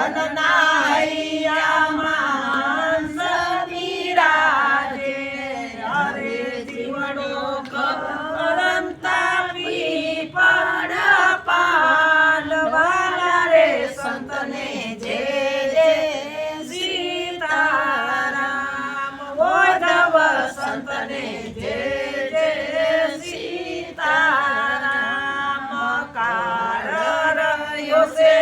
વનનાઈયામાં સમીરાજે હરે જીવડો કરંતા પીપળ પાલ વાલા રે સંતને જે જે સીતારામ ઓધવ સંતને જે જે સીતારામ કાર રહ્યો છે